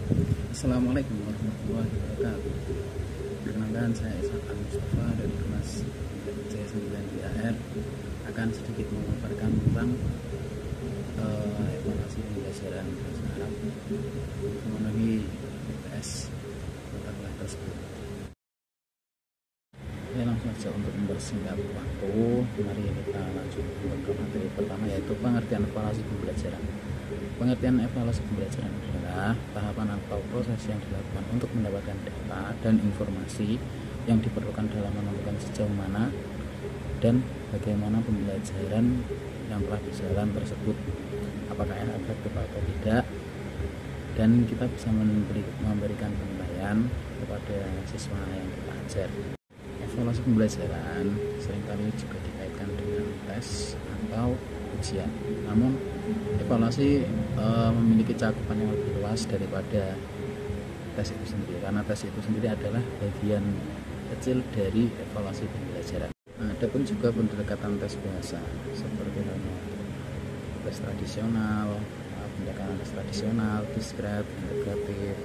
Assalamualaikum warahmatullahi wabarakatuh. Perkenalkan, saya Ishak Al-Mustafa dari kelas C9 BAR akan sedikit memaparkan tentang evaluasi pembelajaran bahasa Arab memenuhi BPS mata kuliah tersebut. Ya, langsung saja untuk mempersingkat waktu, mari kita lanjut ke materi pertama, yaitu pengertian evaluasi pembelajaran. Pengertian evaluasi pembelajaran adalah tahapan atau proses yang dilakukan untuk mendapatkan data dan informasi yang diperlukan dalam menentukan sejauh mana dan bagaimana pembelajaran yang telah berjalan tersebut, apakah efektif atau tidak, dan kita bisa memberikan penilaian kepada siswa yang kita ajar. Evaluasi pembelajaran seringkali juga dikaitkan dengan tes atau ujian. Namun evaluasi memiliki cakupan yang lebih luas daripada tes itu sendiri, karena tes itu sendiri adalah bagian kecil dari evaluasi pembelajaran. Ada pun juga pendekatan tes bahasa seperti tes tradisional, pendekatan tes tradisional, diskret, integratif,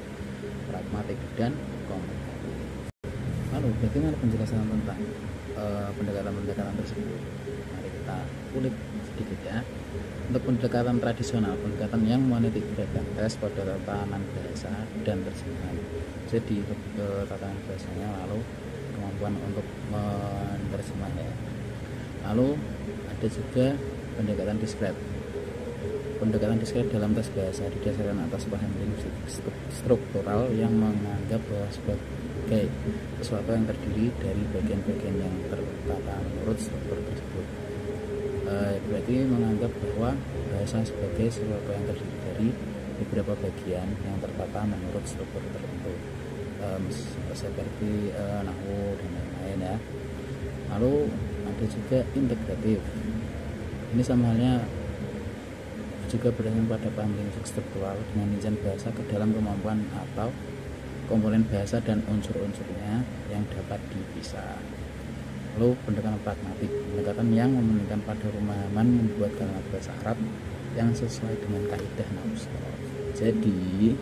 pragmatik, dan kompleks. Lalu bagaimana penjelasan tentang pendekatan-pendekatan tersebut? Mari kita kulik sedikit ya. Untuk pendekatan tradisional, pendekatan yang menitik beratkan tes pada tatanan bahasa dan terjemahan. Jadi tatanan bahasanya, lalu kemampuan untuk menerjemah ya. Lalu ada juga pendekatan diskret. Pendekatan diskret dalam tes bahasa didasarkan atas paham linguistik struktural yang menganggap bahwa sebagai sesuatu yang terdiri dari bagian-bagian yang tertata menurut struktur tersebut. Berarti menganggap bahwa bahasa sebagai sesuatu yang terdiri dari beberapa bagian yang tertata menurut struktur tertentu, seperti nahwu dan lain-lain ya. Lalu ada juga integratif. Ini sama halnya juga berdasarkan pada paham linguistik struktural dengan rincian bahasa ke dalam kemampuan atau komponen bahasa dan unsur-unsurnya yang dapat dipisah. Lalu pendekatan pragmatik, pendekatan yang mementingkan pada pemahaman membuat kalimat bahasa Arab yang sesuai dengan kaidah nahwu shorof. Jadi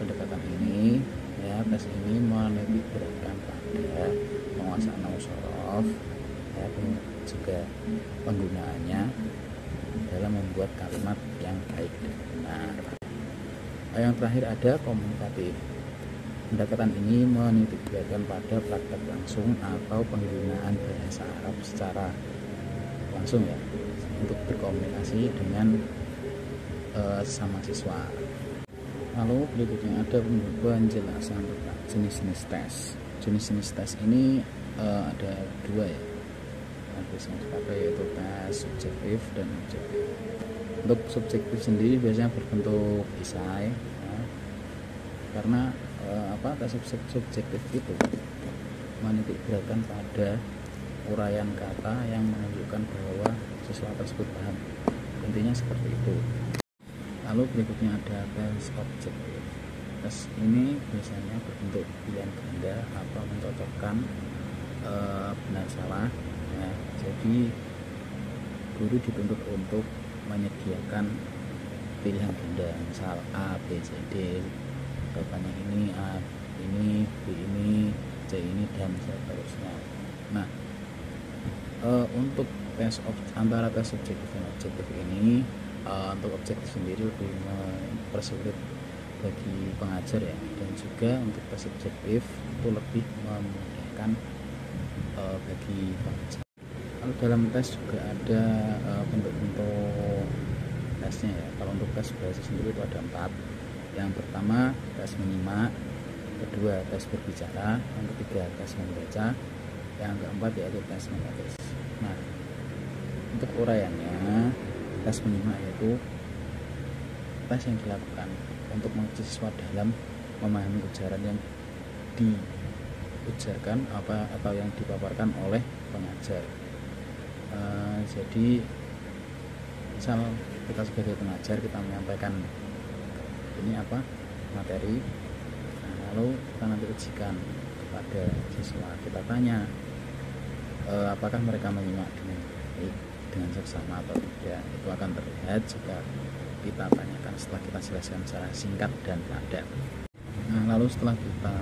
pendekatan ini ya, tes ini menitik beratkan pada penguasaan nahwu shorof ya, juga penggunaannya dalam membuat kalimat yang baik dan benar. Yang terakhir ada komunikatif. Pendekatan ini menitik beratkan pada praktek langsung atau penggunaan bahasa Arab secara langsung ya, untuk berkomunikasi dengan sama siswa. Lalu berikutnya ada penjelasan tentang jenis-jenis tes. Jenis-jenis tes ini ada dua ya, yang biasanya dipakai, yaitu tes subjektif dan objektif. Untuk subjektif sendiri biasanya berbentuk esai ya, karena tes subjektif itu menitik beratkan pada uraian kata yang menunjukkan bahwa siswa tersebut paham. Intinya seperti itu. Lalu berikutnya ada tes objektif. Tes ini biasanya berbentuk pilihan ganda atau mencocokkan benar salah ya. Jadi guru dituntut untuk menyediakan pilihan ganda, misal A, B, C, D. Jawabannya ini A ini, B ini, C ini, dan seterusnya. Nah, untuk antara tes subjektif dan objektif ini, untuk objektif sendiri lebih mempersulit bagi pengajar ya, dan juga untuk tes subjektif itu lebih memudahkan bagi pengajar. Lalu dalam tes juga ada bentuk-bentuk tesnya ya. Kalau untuk tes bahasa sendiri itu ada 4. Yang pertama tes menyimak, kedua tes berbicara, yang ketiga tes membaca, yang keempat yaitu tes menulis. Nah, untuk uraiannya, tes menyimak yaitu tes yang dilakukan untuk menguji siswa dalam memahami ujaran yang diujarkan atau yang dipaparkan oleh pengajar. Jadi misal kita sebagai pengajar, kita menyampaikan ini materi, lalu kita nanti ujikan kepada siswa, kita tanya apakah mereka menyimak dengan baik, dengan seksama atau tidak. Itu akan terlihat jika kita tanyakan setelah kita jelaskan secara singkat dan padat. Nah, lalu setelah kita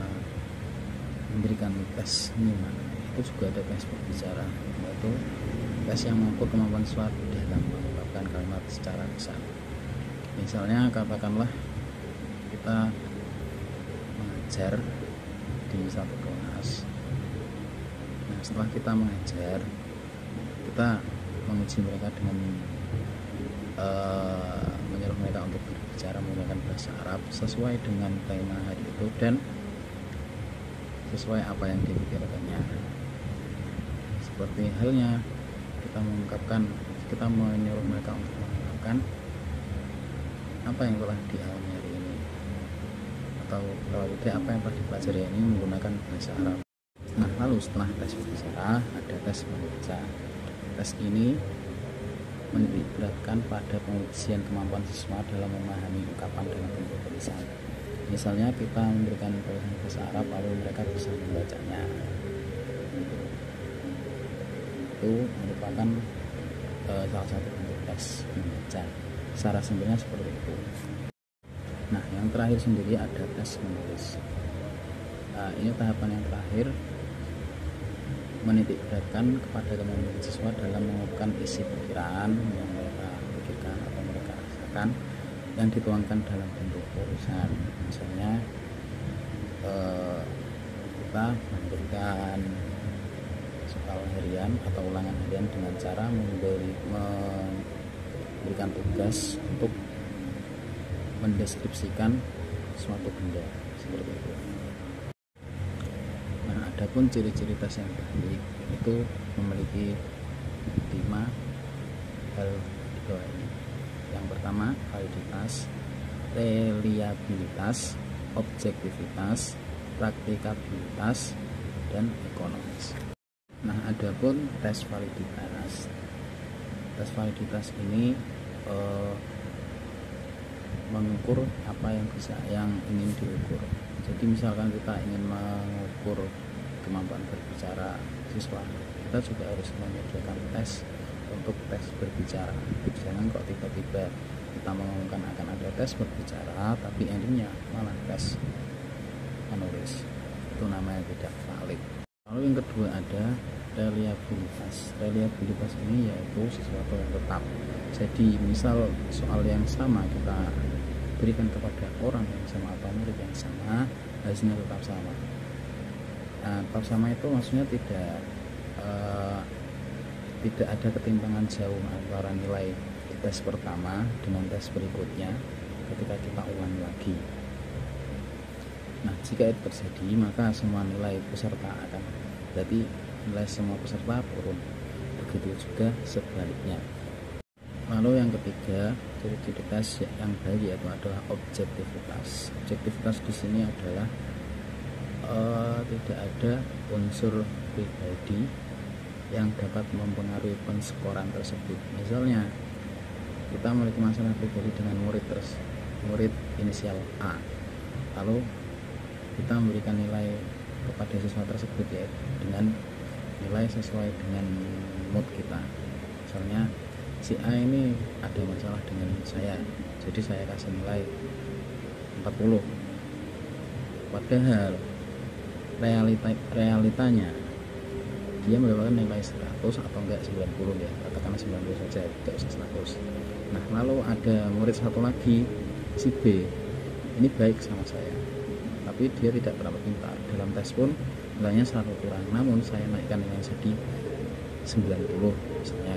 memberikan tes minimal, itu juga ada tes berbicara, yaitu tes yang mengukur kemampuan siswa dalam mengungkapkan kalimat secara lisan. Misalnya katakanlah kita mengajar di satu kelas. Nah, setelah kita mengajar, kita menguji mereka dengan menyuruh mereka untuk berbicara menggunakan bahasa Arab sesuai dengan tema hari itu dan sesuai apa yang dipikirkannya. Seperti halnya kita menyuruh mereka untuk mengungkapkan apa yang telah dialami hari ini, atau kalau tidak apa yang telah dipelajari ini menggunakan bahasa Arab. Nah, lalu setelah tes berbicara ada tes membaca. Tes ini menitikberatkan pada pengujian kemampuan siswa dalam memahami ungkapan dalam bentuk tulisan. Misalnya kita memberikan tulisan bahasa Arab lalu mereka bisa membacanya. Itu merupakan salah satu bentuk tes membaca. Secara singkatnya seperti itu. Nah, yang terakhir sendiri ada tes menulis. Ini tahapan yang terakhir, menitikberatkan kepada kemampuan siswa dalam mengungkapkan isi pikiran yang mereka pikirkan atau mereka rasakan yang dituangkan dalam bentuk tulisan. Misalnya kita memberikan soal harian atau ulangan harian dengan cara memberikan tugas untuk mendeskripsikan suatu benda seperti itu. Nah, adapun ciri-ciri tes yang baik itu memiliki 5 hal di bawah ini. Yang pertama, validitas, reliabilitas, objektivitas, praktikabilitas, dan ekonomis. Nah, adapun tes validitas. Tes validitas ini mengukur apa yang ingin diukur. Jadi misalkan kita ingin mengukur kemampuan berbicara siswa, kita juga harus menyediakan tes untuk tes berbicara. Jangan kok tiba-tiba kita mengumumkan akan ada tes berbicara tapi endingnya malah tes menulis. Itu namanya tidak valid. Lalu yang kedua ada reliabilitas. Reliabilitas ini yaitu sesuatu yang tetap. Jadi misal soal yang sama kita berikan kepada orang yang sama atau murid yang sama, hasilnya tetap sama. Nah, tetap sama itu maksudnya tidak ada ketimpangan jauh antara nilai di tes pertama dengan tes berikutnya ketika kita ulangi lagi. Nah, jika itu terjadi maka semua nilai peserta akan, berarti nilai semua peserta turun. Begitu juga sebaliknya. Lalu yang ketiga, ciri-ciri tes yang baik yaitu adalah objektivitas. Objektivitas di sini adalah tidak ada unsur pribadi yang dapat mempengaruhi penskoran tersebut. Misalnya kita memiliki masalah pribadi dengan murid inisial A, lalu kita memberikan nilai kepada siswa tersebut yaitu dengan nilai sesuai dengan mood kita. Misalnya si A ini ada masalah dengan saya, jadi saya kasih nilai 40. Padahal realitanya dia mendapatkan nilai 100 atau enggak 90 ya, katakanlah 90 saja, tidak usah 100. Nah, lalu ada murid satu lagi, si B, ini baik sama saya, tapi dia tidak terlalu pintar. Dalam tes pun nilainya selalu kurang, namun saya naikkan nilainya jadi 90 misalnya.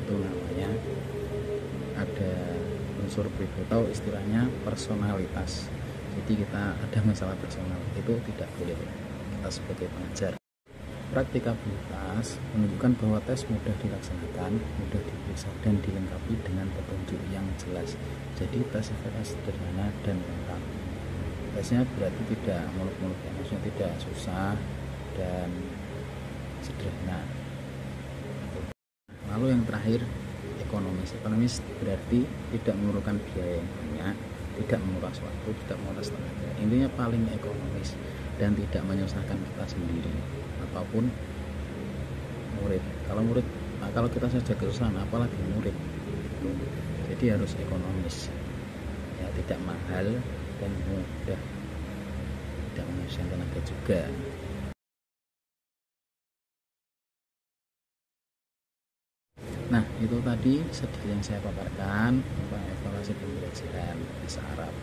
Itu namanya ada unsur pribadi atau istilahnya personalitas. Jadi kita ada masalah personal, itu tidak boleh kita sebagai pengajar. Praktikabilitas menunjukkan bahwa tes mudah dilaksanakan, mudah diperiksa dan dilengkapi dengan petunjuk yang jelas. Jadi tes sifatnya sederhana dan lengkap. Tesnya berarti tidak muluk-muluk, maksudnya tidak susah dan sederhana. Lalu yang terakhir, ekonomis. Ekonomis berarti tidak memerlukan biaya yang banyak, tidak menguras waktu, tidak menguras tenaga. Intinya paling ekonomis dan tidak menyusahkan kita sendiri ataupun murid. Kalau kita saja kesusahan, apalagi murid. Jadi jadi harus ekonomis ya, tidak mahal dan mudah, tidak menghabiskan tenaga juga. Nah, itu tadi sedikit yang saya paparkan tentang evaluasi pembelajaran bahasa Arab.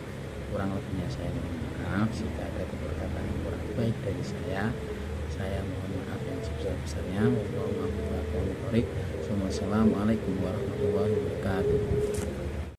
Kurang lebihnya saya mohon maaf jika ada perkataan yang kurang baik dari saya mohon maaf yang sebesar-besarnya. Wassalamualaikum warahmatullahi wabarakatuh.